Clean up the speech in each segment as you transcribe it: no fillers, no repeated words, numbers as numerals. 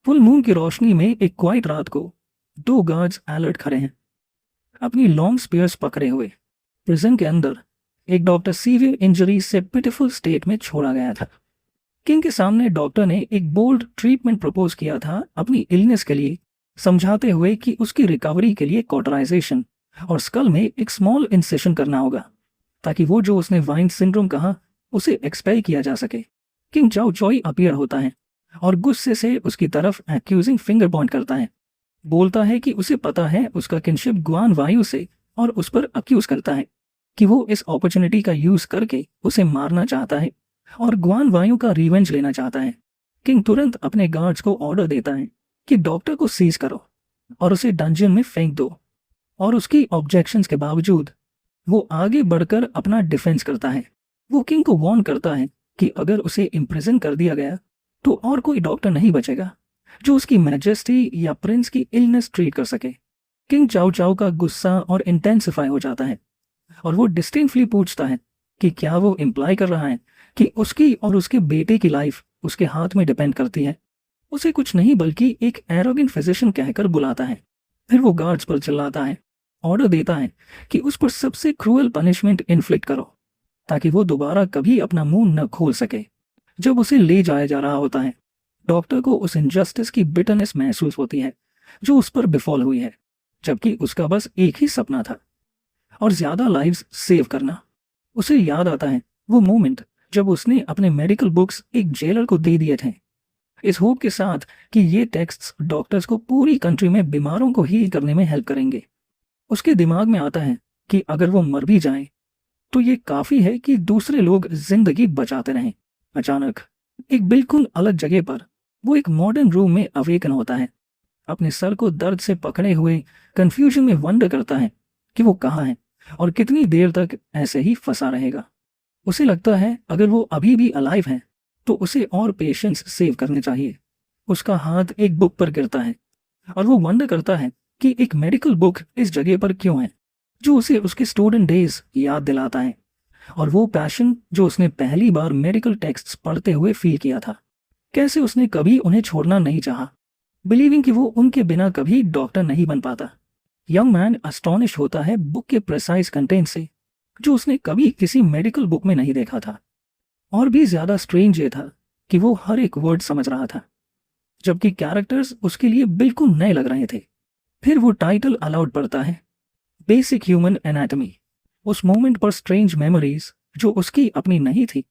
Full moon की रोशनी में एक क्वाइट रात को दो गार्ड्स अलर्ट खड़े हैं, अपनी लॉन्ग स्पीयर्स पकड़े हुए। प्रिजन के अंदर एक डॉक्टर सीवियर इंजरी से पिटिफुल स्टेट में छोड़ा गया था। किंग के सामने डॉक्टर ने एक बोल्ड ट्रीटमेंट प्रपोज किया था अपनी इलनेस के लिए, समझाते हुए कि उसकी रिकवरी के लिए कॉटराइजेशन और स्कल में एक स्मॉल इंसेशन करना होगा, ताकि वो जो उसने वाइन सिंड्रोम कहा उसे एक्सपेल किया जा सके। किंग चाओ चॉई अपीयर होता है और गुस्से से उसकी तरफ एक्यूजिंग फिंगर पॉइंट करता है। बोलता है कि उसे पता है उसका किनशिप गुआन वायु से, और उस पर अक्यूज करता है कि वो इस अपॉर्चुनिटी का यूज करके उसे मारना चाहता है और गुआन वायु का रिवेंज लेना चाहता है। किंग तुरंत अपने गार्ड्स को ऑर्डर देता है कि डॉक्टर को सीज करो और उसे डंजन में फेंक दो, और उसकी ऑब्जेक्शंस के बावजूद वो आगे बढ़कर अपना डिफेंस करता है। वो किंग को वार्न करता है कि अगर उसे इम्प्रिजन कर दिया गया तो और कोई डॉक्टर नहीं बचेगा जो उसकी मैजेस्टी या प्रिंस की इलनेस ट्रीट कर सके। किंग चाओ चाओ का गुस्सा और इंटेंसिफाई हो जाता है और वो डिस्टिंक्टली पूछता है कि क्या वो इम्प्लाई कर रहा है कि उसकी और उसके बेटे की लाइफ उसके हाथ में डिपेंड करती है। उसे कुछ नहीं बल्कि एक एरोगेंट फिजिशियन कहकर बुलाता है। फिर वो गार्ड्स पर चिल्लाता है, ऑर्डर देता है कि उस पर सबसे क्रूअल पनिशमेंट इन्फ्लिक्ट करो, ताकि वो दोबारा कभी अपना मुंह न खोल सके। जब उसे ले जाया जा रहा होता है, डॉक्टर को उस इनजस्टिस की बिटरनेस महसूस होती है जो उस पर बिफॉल हुई है, जबकि उसका बस एक ही सपना था, और ज्यादा लाइव्स सेव करना। उसे याद आता है वो मोमेंट जब उसने अपने मेडिकल बुक्स एक जेलर को दे दिए थे, इस होप के साथ कि ये टेक्स्ट्स डॉक्टर्स को पूरी कंट्री में बीमारों को हील करने में हेल्प करेंगे। उसके दिमाग में आता है कि अगर वो मर भी जाए तो ये काफी है कि दूसरे लोग जिंदगी बचाते रहें। अचानक एक बिल्कुल अलग जगह पर वो एक मॉडर्न रूम में अवेकन होता है। अपने सर को दर्द से पकड़े हुए कंफ्यूजन में वंडर करता है कि वो कहाँ है और कितनी देर तक ऐसे ही फंसा रहेगा। उसे लगता है अगर वो अभी भी अलाइव है तो उसे और पेशेंस सेव करने चाहिए। उसका हाथ एक बुक पर गिरता है और वो वंडर करता है कि एक मेडिकल बुक इस जगह पर क्यों है, जो उसे उसके स्टूडेंट डेज याद दिलाता है और वो पैशन जो उसने पहली बार मेडिकल टेक्स्ट्स पढ़ते हुए फील किया था। कैसे उसने कभी उन्हें छोड़ना नहीं चाहा, बिलीविंग कि वो उनके बिना कभी डॉक्टर नहीं बन पाता। यंग मैन अस्टॉनिश होता है बुक के प्रिसाइज कंटेंट से, जो उसने कभी किसी मेडिकल बुक में नहीं देखा था। और भी ज्यादा स्ट्रेंज ये था कि वो हर एक वर्ड समझ रहा था, जबकि कैरेक्टर्स उसके लिए बिल्कुल नए लग रहे थे। फिर वो टाइटल अलाउड पढ़ता है, बेसिक ह्यूमन एनाटॉमी। उस मोमेंट पर स्ट्रेंज मेमोरीज जो उसकी अपनी नहीं थी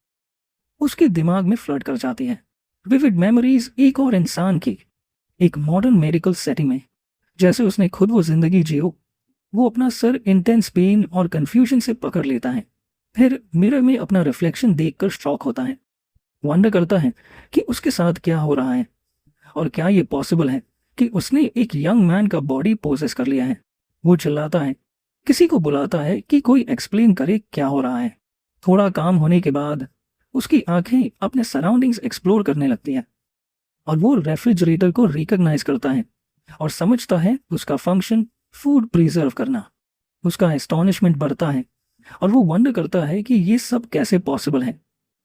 उसके दिमाग में फ्लड कर जाती है। विविड मेमोरीज एक और इंसान की, एक मॉडर्न मेडिकल सेटिंग में, जैसे उसने खुद वो जिंदगी जियो। वो अपना सर इंटेंस पेन और कंफ्यूजन से पकड़ लेता है, फिर मिरर में अपना रिफ्लेक्शन देखकर शॉक होता है। वंडर करता है कि उसके साथ क्या हो रहा है और क्या ये पॉसिबल है कि उसने एक यंग मैन का बॉडी पोजेस कर लिया है। वो चिल्लाता है, किसी को बुलाता है कि कोई एक्सप्लेन करे क्या हो रहा है। थोड़ा काम होने के बाद उसकी आंखें अपने सराउंडिंग्स एक्सप्लोर करने लगती हैं और वो रेफ्रिजरेटर को रिकॉग्नाइज करता है और समझता है उसका फंक्शन फूड प्रिजर्व करना। उसका एस्टॉनिशमेंट बढ़ता है और वो वंडर करता है कि ये सब कैसे पॉसिबल है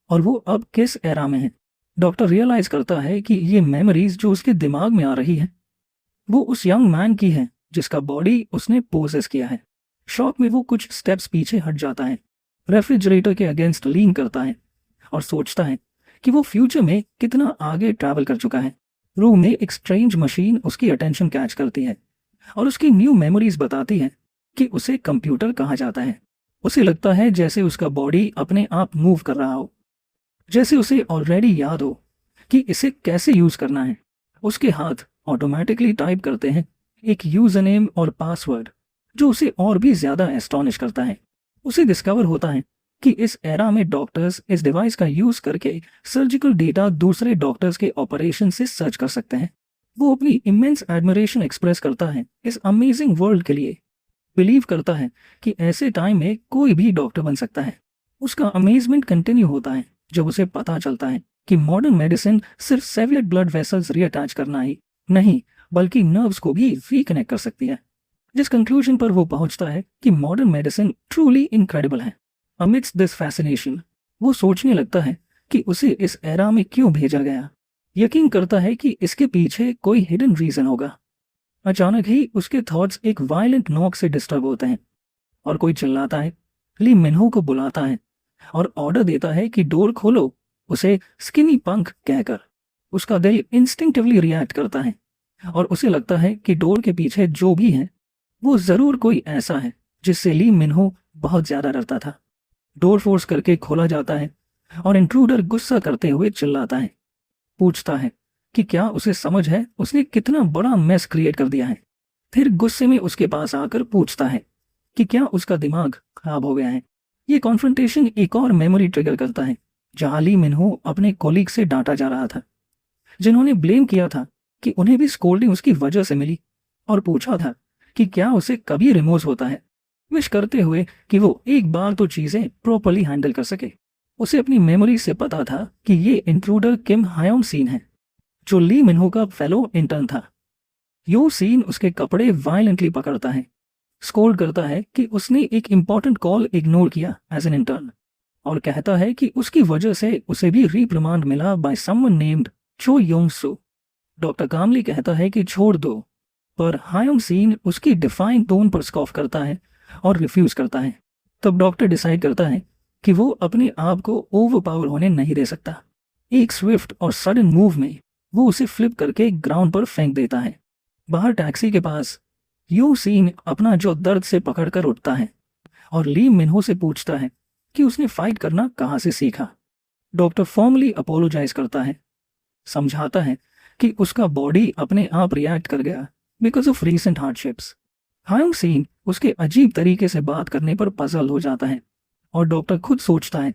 और वो अब किस एरा में है। डॉक्टर रियलाइज करता है कि ये मेमोरीज जो उसके दिमाग में आ रही है वो उस यंग मैन की है जिसका बॉडी उसने पोजेस किया है। शॉक में वो कुछ स्टेप्स पीछे हट जाता है, रेफ्रिजरेटर के अगेंस्ट लीन करता है और सोचता है कि वो फ्यूचर में कितना आगे ट्रैवल कर चुका है। रूम में एक स्ट्रेंज मशीन उसकी अटेंशन कैच करती है और उसकी न्यू मेमोरीज बताती है कि उसे कंप्यूटर कहा जाता है। उसे लगता है जैसे उसका बॉडी अपने आप मूव कर रहा हो, जैसे उसे ऑलरेडी याद हो कि इसे कैसे यूज करना है। उसके हाथ ऑटोमेटिकली टाइप करते हैं एक यूजर नेम और पासवर्ड, जो उसे और भी ज्यादा एस्टॉनिश करता है। उसे डिस्कवर होता है कि इस एरा में डॉक्टर्स इस डिवाइस का यूज करके सर्जिकल डेटा दूसरे डॉक्टर्स के ऑपरेशन से सर्च कर सकते हैं। वो अपनी इमेंस एडमिरेशन एक्सप्रेस करता है इस अमेजिंग वर्ल्ड के लिए, बिलीव करता है कि ऐसे टाइम में कोई भी डॉक्टर बन सकता है। उसका अमेजमेंट कंटिन्यू होता है जब उसे पता चलता है कि मॉडर्न मेडिसिन सिर्फ सेवलेट ब्लड वेसल्स रीअटैच करना ही नहीं बल्कि नर्व्स को भी रिकनेक्ट कर सकती है। जिस कंक्लूजन पर वो पहुंचता है कि मॉडर्न मेडिसिन ट्रूली इनक्रेडिबल है। अमिड्स दिस फैसिनेशन वो सोचने लगता है कि उसे इस एरा में क्यों भेजा गया। यकीन करता है कि इसके पीछे कोई हिडन रीजन होगा। अचानक ही उसके थॉट्स एक वायलेंट नॉक से डिस्टर्ब होते हैं और कोई चिल्लाता है। ली मिन्हो को बुलाता है और ऑर्डर देता है कि डोर खोलो, उसे स्किनी पंक कहकर। उसका दिल इंस्टिंक्टिवली रिएक्ट करता है और उसे लगता है कि डोर के पीछे जो भी है वो जरूर कोई ऐसा है जिससे ली मिन्हो बहुत ज्यादा डरता था। डोर फोर्स करके खोला जाता है और इंट्रूडर गुस्सा करते हुए चिल्लाता है। पूछता है कि क्या उसे समझ है उसने कितना बड़ा मेस क्रिएट कर दिया है। फिर गुस्से में उसके पास आकर पूछता है कि क्या उसका दिमाग खराब हो गया है। ये कॉन्फ्रंटेशन एक और मेमोरी ट्रिगर करता है जहां ली मिन्हो अपने कोलीग से डांटा जा रहा था, जिन्होंने ब्लेम किया था कि उन्हें भी स्कोल्डिंग उसकी वजह से मिली, और पूछा था कि क्या उसे कभी रिमोर्स होता है, विश करते हुए कि वो एक बार तो चीजें प्रॉपर्ली हैंडल कर सके। उसे अपनी मेमोरी से पता था कि ये इंट्रूडर किम हायोंग सीन है, जो ली मिन्हो का फेलो इंटर्न था। यो सीन उसके कपड़े वायलेंटली पकड़ता है, स्कोल्ड करता है कि उसने एक इंपॉर्टेंट कॉल इग्नोर किया एज एन इंटर्न, और कहता है कि उसकी वजह से उसे भी रिप्रिमांड मिला बाय समवन नेम्ड चो योंग सू। डॉक्टर कामली कहता है कि छोड़ दो, पर हायोंग सीन उसकी डिफाइन टोन पर स्कॉफ करता है और रिफ्यूज करता है। तब डॉक्टर डिसाइड करता है कि वो अपने आप को ओवरपावर होने नहीं दे सकता। एक स्विफ्ट और सडन मूव में वो उसे फ्लिप करके ग्राउंड पर फेंक देता है। बाहर टैक्सी के पास यू सीन अपना जो दर्द से पकड़कर उठता है और ली मिन्हो से पूछता है कि उसने फाइट करना कहाँ से सीखा। डॉक्टर फॉर्मली अपोलोजाइज करता है, समझाता है कि उसका बॉडी अपने आप रिएक्ट कर गया because of recent hardships. Hayoung सीन उसके अजीब तरीके से बात करने पर पजल हो जाता है और डॉक्टर खुद सोचता है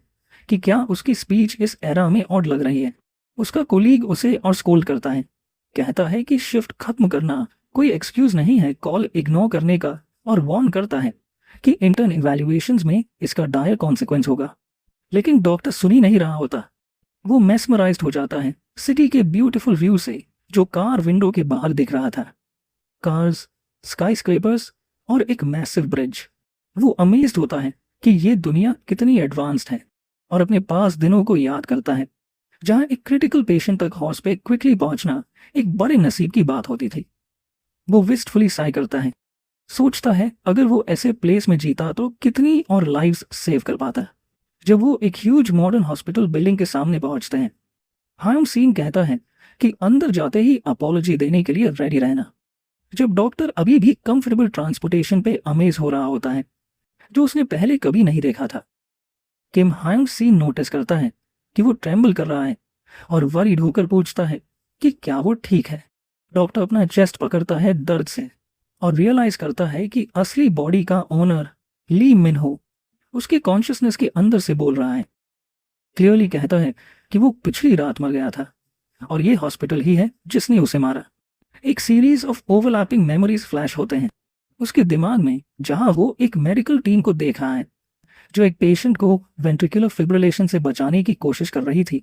कि क्या उसकी स्पीच इस एरा में ऑड लग रही है। उसका कोलीग उसे और स्कोल्ड करता है, कहता है कि शिफ्ट खत्म करना कोई एक्सक्यूज नहीं है कॉल इग्नोर करने का, और वार्न करता है कि इंटर्न इवैल्यूएशंस में इसका डायर कॉन्सिक्वेंस होगा। लेकिन डॉक्टर सुन ही नहीं रहा होता। वो मेस्मराइज्ड हो जाता है सिटी के ब्यूटीफुल व्यू से जो कार विंडो के बाहर दिख रहा था। कार्स, स्काई स्क्रेपर्स और एक मैसिव ब्रिज। वो अमेज्ड होता है कि ये दुनिया कितनी एडवांस्ड है और अपने पास दिनों को याद करता है जहां एक क्रिटिकल पेशेंट तक हॉस पे क्विकली पहुंचना एक बड़े नसीब की बात होती थी। वो विस्टफुली साई करता है, सोचता है अगर वो ऐसे प्लेस में जीता तो कितनी और लाइव्स सेव कर पाता। जब वो एक ह्यूज मॉडर्न हॉस्पिटल बिल्डिंग के सामने पहुंचते हैं, हायोंग सीन कहता है कि अंदर जाते ही अपॉलॉजी देने के लिए रेडी रहना। जब डॉक्टर अभी भी कंफर्टेबल ट्रांसपोर्टेशन पे अमेज हो रहा होता है जो उसने पहले कभी नहीं देखा था, किम हायोंग सीन नोटिस करता है कि वो ट्रेम्बल कर रहा है और वरीड होकर पूछता है कि क्या वो ठीक है। डॉक्टर अपना चेस्ट पकड़ता है दर्द से और रियलाइज करता है कि असली बॉडी का ओनर ली मिन्हो उसके कॉन्शियसनेस के अंदर से बोल रहा है। क्लियरली कहता है कि वो पिछली रात मर गया था और ये हॉस्पिटल ही है जिसने उसे मारा। एक series of overlapping memories flash होते हैं उसके दिमाग में, जहां वो एक मेडिकल टीम को देख रहा है जो एक पेशेंट को वेंट्रिकुलर फिब्रिलेशन से बचाने की कोशिश कर रही थी,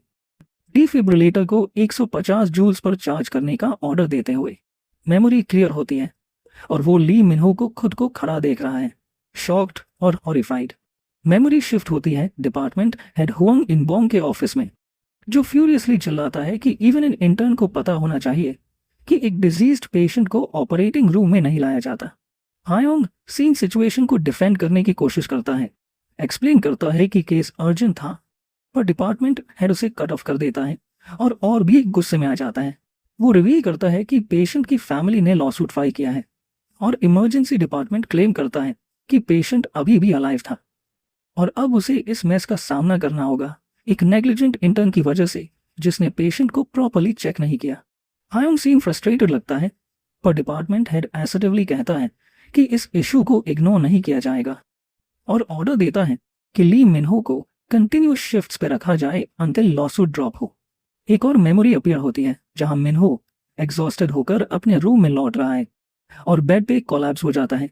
डिफिब्रिलेटर को 150 जूल्स पर चार्ज करने का ऑर्डर देते हुए। मेमोरी क्लियर होती है और वो ली मिन्हो को खुद को खड़ा देख रहा है, शॉक्ड और हॉरिफाइड। मेमोरी शिफ्ट होती है डिपार्टमेंट हेड हुआंग इनबोंग के ऑफिस में, जो फ्यूरियसली चिल्लाता है कि इवन इन इंटर्न को पता होना चाहिए कि एक डिजीज्ड पेशेंट को ऑपरेटिंग रूम में नहीं लाया जाता। हायोंग सीन सिचुएशन को डिफेंड करने की कोशिश करता है, एक्सप्लेन करता है कि केस अर्जेंट था, पर डिपार्टमेंट हेड उसे कट ऑफ कर देता है और भी गुस्से में आ जाता है। वो रिवील करता है कि पेशेंट की फैमिली ने लॉसूट फाइल किया है और इमरजेंसी डिपार्टमेंट क्लेम करता है कि पेशेंट अभी भी अलाइव था और अब उसे इस मेस का सामना करना होगा एक नेग्लिजेंट इंटर्न की वजह से जिसने पेशेंट को प्रॉपर्ली चेक नहीं किया। हायोंग सीन फ्रस्ट्रेटेड लगता है, पर डिपार्टमेंट हेड एसर्टिवली कहता है कि इस इशू को इग्नोर नहीं किया जाएगा और ऑर्डर देता है कि ली मिन्हो को कंटिन्यूस शिफ्ट्स पे रखा जाए अंटिल लॉसूट ड्रॉप हो। एक और मेमोरी अपीयर होती है जहां मिन्हो एग्जॉस्टेड होकर अपने रूम में लौट रहा है और बेड पे कोलैप्स हो जाता है,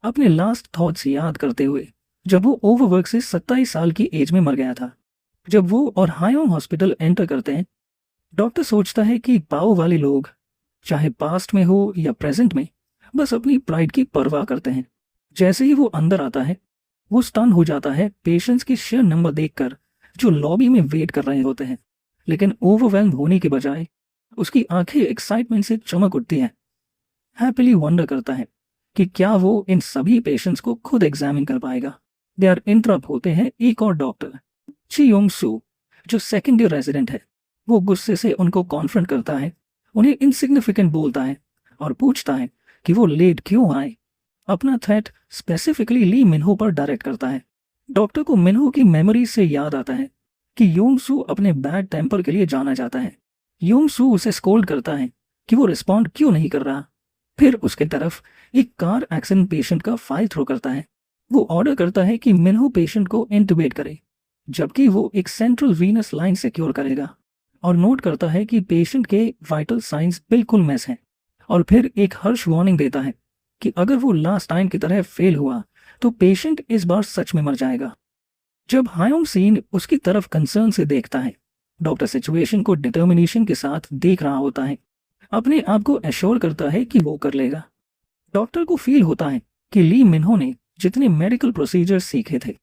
अपने लास्ट थॉट्स याद करते हुए जब वो ओवरवर्क से 27 साल की एज में मर गया था। जब वो और हायोंग हॉस्पिटल एंटर करते हैं, डॉक्टर सोचता है कि पाओ वाले लोग चाहे पास्ट में हो या प्रेजेंट में बस अपनी प्राइड की परवाह करते हैं। जैसे ही वो अंदर आता है, वो स्टन हो जाता है पेशेंट्स के शेयर नंबर देखकर जो लॉबी में वेट कर रहे होते हैं, लेकिन ओवरवेल्म होने के बजाय उसकी आंखें एक्साइटमेंट से चमक उठती हैं। हैप्पीली वंडर करता है कि क्या वो इन सभी पेशेंट्स को खुद एग्जामिन कर पाएगा। दे आर इंटरप्ट होते हैं एक और डॉक्टर, ची योंग सू, जो सेकेंड ईयर रेजिडेंट है। वो गुस्से से उनको कॉन्फ्रंट करता है, उन्हें इनसिग्निफिकेंट बोलता है और पूछता है कि वो लेट क्यों आए। अपना थ्रेट स्पेसिफिकली ली मिनहो पर डायरेक्ट करता है। डॉक्टर को मिनहो की मेमोरी से याद आता है कि योंग सू अपने बैड टेम्पर के लिए जाना जाता है। योंग सू उसे स्कोल्ड करता है कि वो रिस्पॉन्ड क्यों नहीं कर रहा। फिर उसके तरफ एक कार एक्सीडेंट पेशेंट का फाइल थ्रो करता है। वो ऑर्डर करता है कि मिनहो पेशेंट को इंटुबेट करे, जबकि वो एक सेंट्रल वीनस लाइन सिक्योर करेगा, और नोट करता है कि पेशेंट के वाइटल साइंस बिल्कुल मैस हैं। और फिर एक हर्ष वार्निंग देता है कि अगर वो लास्ट टाइम की तरह फेल हुआ तो पेशेंट इस बार सच में मर जाएगा। जब हायोंग सीन उसकी तरफ कंसर्न से देखता है, डॉक्टर सिचुएशन को डिटर्मिनेशन के साथ देख रहा होता है, अपने आप को एश्योर करता है कि वो कर लेगा। डॉक्टर को फील होता है कि ली मिनहो ने जितने मेडिकल प्रोसीजर सीखे थे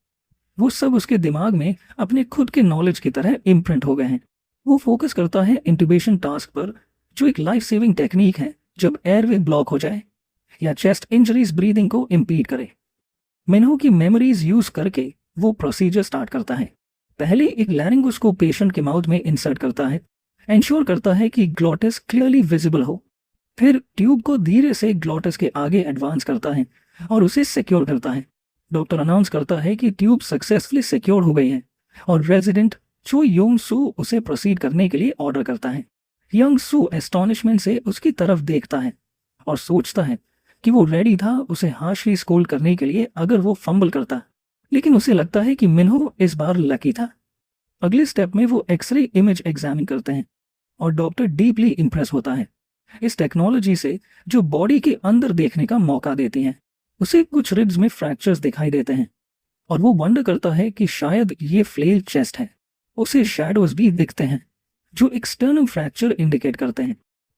वो सब उसके दिमाग में अपने खुद के नॉलेज की तरह इम्प्रिंट हो गए हैं। वो फोकस करता है इंट्यूबेशन टास्क पर, जो एक लाइफ सेविंग टेक्निक है जब एयरवे ब्लॉक हो जाए या चेस्ट इंजरीज ब्रीदिंग को इम्पीड करे। मिनहो की मेमोरीज यूज करके वो प्रोसीजर स्टार्ट करता है। पहले एक लैरिंगस को पेशेंट के माउथ में इंसर्ट करता है, इंश्योर करता है कि ग्लॉटिस क्लियरली विजिबल हो। फिर ट्यूब को धीरे से ग्लॉटिस के आगे एडवांस करता है और उसे सिक्योर करता है। डॉक्टर अनाउंस करता है कि ट्यूब सक्सेसफुली सिक्योर हो गई है और रेजिडेंट चो योंग सू उसे प्रोसीड करने के लिए ऑर्डर करता है। यंग सू एस्टॉनिशमेंट से उसकी तरफ देखता है और सोचता है कि वो रेडी था उसे हार्शली स्कोल्ड करने के लिए अगर वो फंबल करता, लेकिन उसे लगता है कि मिनहो इस बार लकी था। अगले स्टेप में वो एक्सरे इमेज एग्जामिन करते हैं और डॉक्टर डीपली इंप्रेस होता है इस टेक्नोलॉजी से, जो बॉडी के अंदर देखने का मौका देती है। उसे कुछ रिब्स में फ्रैक्चर्स दिखाई देते हैं और वो वंडर करता है कि शायद ये फ्लेल चेस्ट है। उसे शैडोज भी दिखते हैं जो एक्सटर्नल फ्रैक्चर इंडिकेट करते हैं।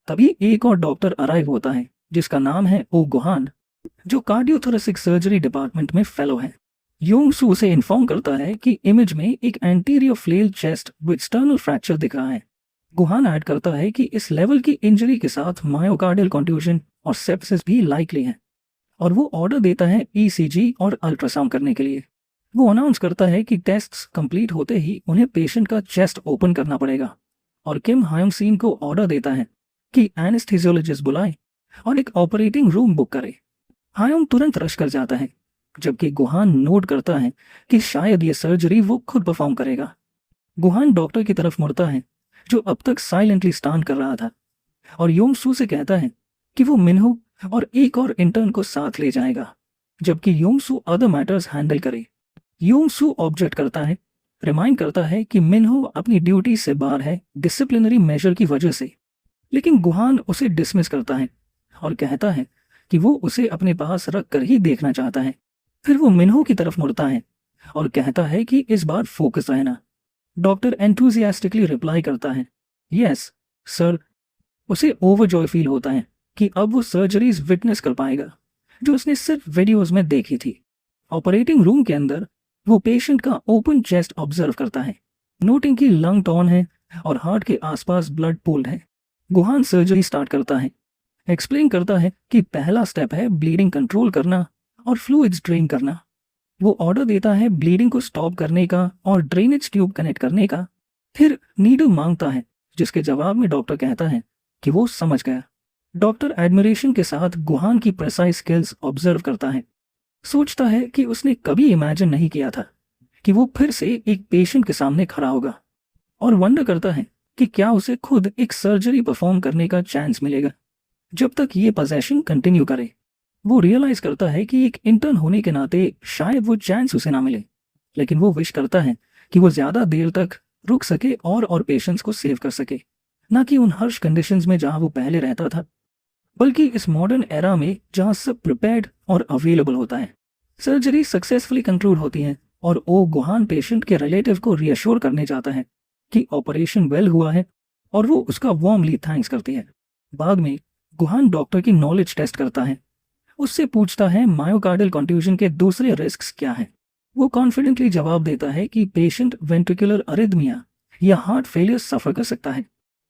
तभी एक और डॉक्टर अराइव होता है जिसका नाम है ओ गुहान, जो कार्डियोथोरेसिक सर्जरी डिपार्टमेंट में फेलो है। योंग सू उसे इन्फॉर्म करता है कि इमेज में एक anterior flail chest with external fracture दिख रहा है। गुहान ऐड करता है कि इस लेवल की इंजरी के साथ मायोकार्डियल कंट्यूजन और सेप्सिस भी लाइकली है, और वो ऑर्डर देता है ईसीजी और अल्ट्रासाउंड करने के लिए। वो अनाउंस करता है कि टेस्ट्स कंप्लीट होते ही उन्हें पेशेंट का चेस्ट ओपन करना पड़ेगा, और किम हायोंग सीन को ऑर्डर देता है कि एनेस्थेसियोलॉजिस्ट बुलाए और एक ऑपरेटिंग रूम बुक करे। हायोंग तुरंत रश कर जाता है, जबकि गुहान नोट करता है कि शायद ये सर्जरी वो खुद परफॉर्म करेगा। गुहान डॉक्टर की तरफ मुड़ता है जो अब तक साइलेंटली स्टैंड कर रहा था, और योंग सू से कहता है कि वो मिनहो और एक और इंटर्न को साथ ले जाएगा, जबकि योंग सू अदर मैटर्स हैंडल करे। योंग सू ऑब्जेक्ट करता है, रिमाइंड करता है कि मिनहो अपनी ड्यूटी से बाहर है डिसिप्लिनरी मेजर की वजह से, लेकिन गुहान उसे डिसमिस करता है और कहता है कि वो उसे अपने पास रख कर ही देखना चाहता है। फिर वो मिनहो की तरफ मुड़ता है और कहता है कि इस बार फोकस रहना। डॉक्टर एंथुजियास्टिकली रिप्लाई करता है, यस सर। उसे ओवरजॉय फील होता है कि अब वो सर्जरीज विटनेस कर पाएगा जो उसने सिर्फ वीडियोस में देखी थी। ऑपरेटिंग रूम के अंदर वो पेशेंट का ओपन चेस्ट ऑब्जर्व करता है, नोटिंग कि लंग टॉन है और हार्ट के आसपास ब्लड पूल्ड है। गुहान सर्जरी स्टार्ट करता है, एक्सप्लेन करता है कि पहला स्टेप है ब्लीडिंग कंट्रोल करना और फ्लूइड्स ड्रेन करना। वो ऑर्डर देता है ब्लीडिंग को स्टॉप करने का और ड्रेनेज ट्यूब कनेक्ट करने का। फिर नीडल मांगता है, जिसके जवाब में डॉक्टर कहता है कि वो समझ गया। डॉक्टर एडमिरेशन के साथ गुहान की प्रेसाइज स्किल्स ऑब्जर्व करता है, सोचता है कि उसने कभी इमेजिन नहीं किया था कि वो फिर से एक पेशेंट के सामने खड़ा होगा, और वंडर करता है कि क्या उसे खुद एक सर्जरी परफॉर्म करने का चांस मिलेगा जब तक ये पोजेशन कंटिन्यू करे। वो रियलाइज करता है कि एक इंटर्न होने के नाते शायद वो चांस उसे ना मिले, लेकिन वो विश करता है कि वो ज्यादा देर तक रुक सके और पेशेंट्स को सेव कर सके, ना कि उन हर्श कंडीशंस में जहां वो पहले रहता था, बल्कि इस मॉडर्न एरा में जहां सब प्रिपेयर्ड और अवेलेबल होता है। सर्जरी सक्सेसफुली कंक्लूड होती है और ओ गुहान पेशेंट के रिलेटिव को रियश्योर करने जाता है कि ऑपरेशन वेल हुआ है, और वो उसका वार्मली थैंक्स करती है। बाद में गुहान डॉक्टर की नॉलेज टेस्ट करता है, उससे पूछता है मायोकार्डियल कंट्यूजन के दूसरे रिस्क्स क्या हैं। वो कॉन्फिडेंटली जवाब देता है कि पेशेंट वेंट्रिकुलर अरिथमिया या हार्ट फेलियर सफर कर सकता है,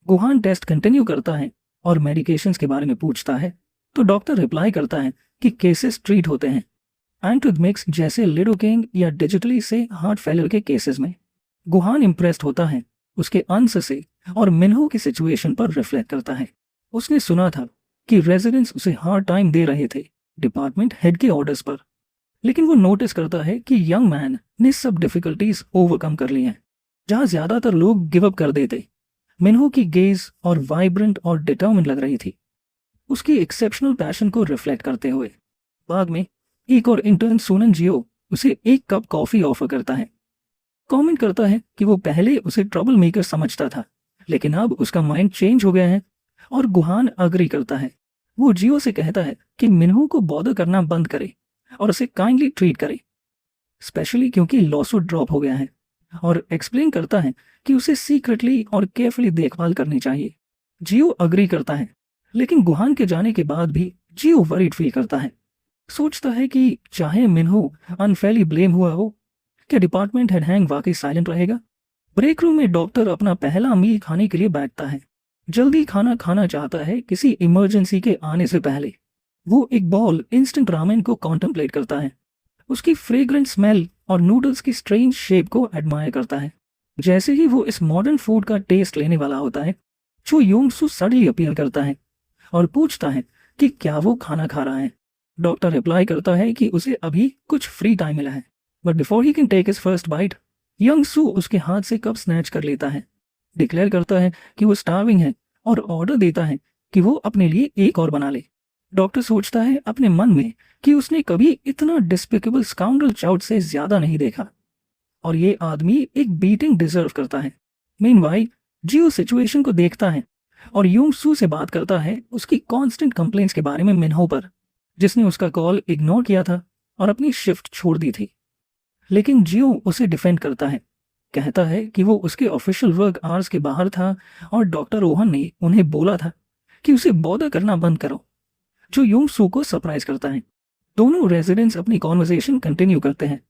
गुहान टेस्ट कंटिन्यू करता है और मेडिकेशंस के बारे में पूछता है, तो डॉक्टर रिप्लाई करता है कि केसेस ट्रीट होते हैं एंट्रिथमिक्स जैसे लिडोकेन या डिजिटली से हार्ट फेलियर के केसेस में। गुहान इम्प्रेस्ड होता है उसके आंसर से और मिन्हो की सिचुएशन पर रिफ्लेक्ट करता है। उसने सुना था कि रेजिडेंट्स उसे हार्ड टाइम दे रहे थे डिपार्टमेंट हेड के ऑर्डर्स पर, लेकिन वो नोटिस करता है कि यंग मैन ने सब डिफिकल्टीज ओवरकम कर ली हैं। जहां ज्यादातर लोग गिव अप कर देते, मिन्हो की गेज और वाइब्रेंट और डिटर्मिन लग रही थी, उसकी एक्सेप्शनल पैशन को रिफ्लेक्ट करते हुए। बाद में एक और इंटर्न सोनन जियो उसे एक कप कॉफी ऑफर करता है। कमेंट करता है कि वो पहले उसे ट्रबल मेकर समझता था, लेकिन अब उसका माइंड चेंज हो गया है, और गुहान अग्री करता है। वो जियो से कहता है कि मिन्हो को बॉदर करना बंद करे और उसे काइंडली ट्रीट करे, स्पेशली क्योंकि लॉसूट ड्रॉप हो गया है, और एक्सप्लेन करता है कि उसे सीक्रेटली और केयरफुली देखभाल करनी चाहिए। जियो अग्री करता है, लेकिन गुहान के जाने के बाद भी जियो वरीड फील करता है। सोचता है कि चाहे मिन्हो अनफेयरली ब्लेम हुआ हो, क्या डिपार्टमेंट हेड हैंग वाकई साइलेंट रहेगा। ब्रेक रूम में डॉक्टर अपना पहला मील खाने के लिए बैठता है। जल्दी खाना खाना चाहता है किसी इमरजेंसी के आने से पहले। वो एक बॉल इंस्टेंट रामेन को कॉन्टेम्पलेट करता है, उसकी फ्रेग्रेंट स्मेल और नूडल्स की स्ट्रेंज शेप को एडमायर करता है। जैसे ही वो इस मॉडर्न फूड का टेस्ट लेने वाला होता है, चो योंग सू सडनली अपीयर करता है और पूछता है कि क्या वो खाना खा रहा है। डॉक्टर रिप्लाई करता है कि उसे अभी कुछ फ्री टाइम मिला है, but before he can take his first bite, Young Soo उसके हाथ से कप स्नैच कर लेता है, डिक्लेयर करता है कि वो स्टार्विंग है और ऑर्डर देता है कि वो अपने लिए एक और बना ले। डॉक्टर सोचता है अपने मन में कि उसने कभी इतना डिस्पिकेबल स्काउंडल चाउट से ज्यादा नहीं देखा, और ये आदमी एक बीटिंग डिजर्व करता है। मीनवाइल जियो सिचुएशन को देखता है और योंग सू से बात करता है उसकी कांस्टेंट कंप्लेंट्स के बारे में मिन्हो पर, जिसने उसका कॉल इग्नोर किया था और अपनी शिफ्ट छोड़ दी थी। लेकिन जियो उसे डिफेंड करता है, कहता है कि वो उसके ऑफिशियल वर्क आवर्स के बाहर था और डॉक्टर ओहन ने उन्हें बोला था कि उसे बॉदर करना बंद करो, जो योंग सू को सरप्राइज करता है। दोनों रेजिडेंट्स अपनी कॉन्वर्सेशन कंटिन्यू करते हैं,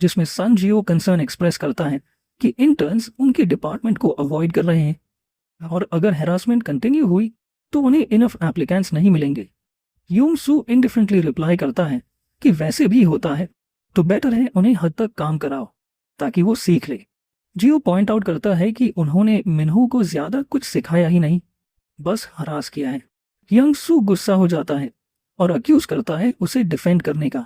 जिसमें सन जियो कंसर्न एक्सप्रेस करता है कि इंटर्न्स उनके डिपार्टमेंट को अवॉइड कर रहे हैं और अगर हैरासमेंट कंटिन्यू हुई तो उन्हें इनफ एप्लीकेंट्स नहीं मिलेंगे। योंग सू इंडिफरेंटली रिप्लाई करता है कि वैसे भी होता है तो बेटर है उन्हें हद तक काम कराओ ताकि वो सीख ले। जियो पॉइंट आउट करता है कि उन्होंने मिन्हो को ज्यादा कुछ सिखाया ही नहीं, बस हरास किया है। यंग सू गुस्सा हो जाता है और अक्यूज करता है उसे डिफेंड करने का।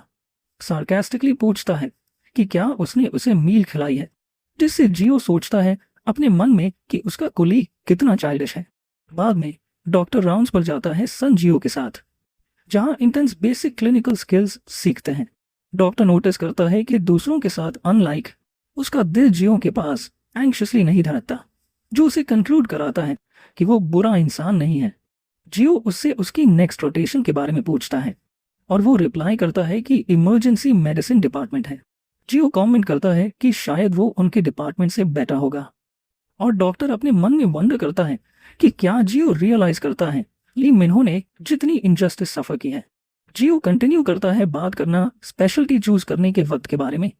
सार्कास्टिकली पूछता है कि क्या उसने उसे मील खिलाई है, जिससे जियो सोचता है अपने मन में कि उसका कुली कितना चाइल्डिश है। बाद में डॉक्टर राउंड्स पर जाता है सन जियो के साथ, जहां इंटेंस बेसिक क्लिनिकल स्किल्स सीखते हैं। डॉक्टर नोटिस करता है कि दूसरों के साथ अनलाइक उसका दिल जियो के पास एंग्शियसली नहीं धड़कता, जो उसे कंक्लूड कराता है कि वो बुरा इंसान नहीं है। जियो उससे उसकी नेक्स्ट रोटेशन के बारे में पूछता है और वो रिप्लाई करता है कि इमरजेंसी मेडिसिन डिपार्टमेंट है। जियो कमेंट करता है कि शायद वो उनके डिपार्टमेंट से बेटर होगा, और डॉक्टर अपने मन में वंडर करता है कि क्या जियो रियलाइज करता है ली मिन्हो ने जितनी इनजस्टिस सफर की है। जियो कंटिन्यू करता है बात करना स्पेशलिटी चूज करने के वक्त के बारे में,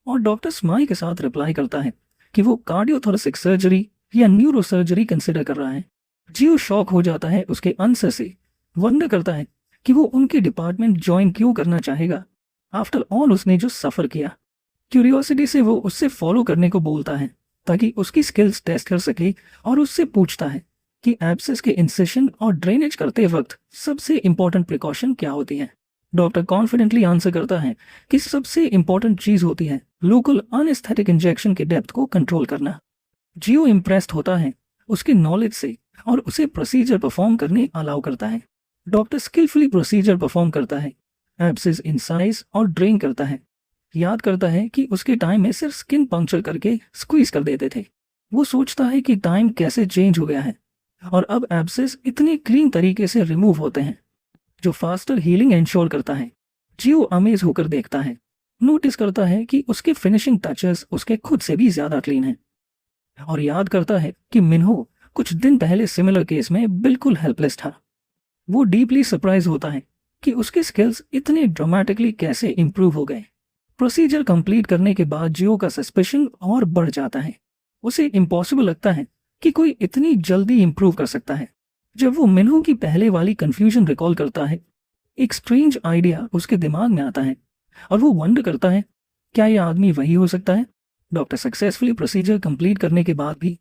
और डॉक्टर स्माइल के साथ रिप्लाई करता है कि वो कार्डियोथोरेसिक सर्जरी या न्यूरो सर्जरी कंसिडर कर रहा है। जियो शॉक हो जाता है उसके आंसर से, वंडर करता है कि वो उनके डिपार्टमेंट ज्वाइन क्यों करना चाहेगा आफ्टर ऑल उसने जो सफर किया। क्यूरियोसिटी से वो उससे फॉलो करने को बोलता है ताकि उसकी स्किल्स टेस्ट कर सके, और उससे पूछता है कि एब्सेस के इंसेशन और ड्रेनेज करते वक्त सबसे इंपॉर्टेंट प्रिकॉशन क्या होती है। डॉक्टर कॉन्फिडेंटली आंसर करता है कि सबसे इंपॉर्टेंट चीज होती है लोकल अनएस्थेटिक इंजेक्शन के डेप्थ को कंट्रोल करना। जियो इम्प्रेस्ड होता है उसके नॉलेज से और उसे प्रोसीजर परफॉर्म करने अलाउ करता है। डॉक्टर स्किलफुली प्रोसीजर परफॉर्म करता है, एब्सेस इंसाइज और ड्रेन करता है। याद करता है कि उसके टाइम में सिर्फ स्किन पंक्चर करके स्क्वीज कर देते थे। वो सोचता है कि टाइम कैसे चेंज हो गया है और अब एब्सेस इतने क्लीन तरीके से रिमूव होते हैं, जो फास्टर हीलिंग इंश्योर करता है। जियो अमेज होकर देखता है, नोटिस करता है कि उसके फिनिशिंग टचेस उसके खुद से भी ज्यादा क्लीन हैं, और याद करता है कि मिन्हो कुछ दिन पहले सिमिलर केस में बिल्कुल हेल्पलेस था। वो डीपली सरप्राइज होता है कि उसके स्किल्स इतने ड्रामेटिकली कैसे इंप्रूव हो गए। प्रोसीजर कंप्लीट करने के बाद जियो का सस्पेशन और बढ़ जाता है। उसे इम्पॉसिबल लगता है कि कोई इतनी जल्दी इंप्रूव कर सकता है। जब वो मिन्हो की पहले वाली कंफ्यूजन रिकॉल करता है, एक स्ट्रेंज आइडिया उसके दिमाग में आता है और वो वंडर करता है, क्या ये आदमी वही हो सकता है? डॉक्टर सक्सेसफुली प्रोसीजर कंप्लीट करने के बाद भी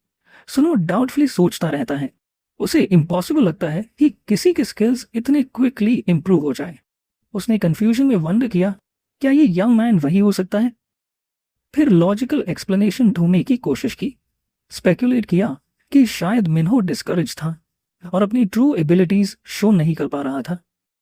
सुनो डाउटफुली सोचता रहता है। उसे इम्पॉसिबल लगता है कि किसी के स्किल्स इतने क्विकली इंप्रूव हो जाए। उसने कंफ्यूजन में वंडर किया, क्या ये यंग मैन वही हो सकता है? फिर लॉजिकल एक्सप्लेनेशन ढूंढने की कोशिश की। स्पेकुलेट किया कि शायद मिन्हो डिस्करेज था और अपनी ट्रू एबिलिटीज शो नहीं कर पा रहा था।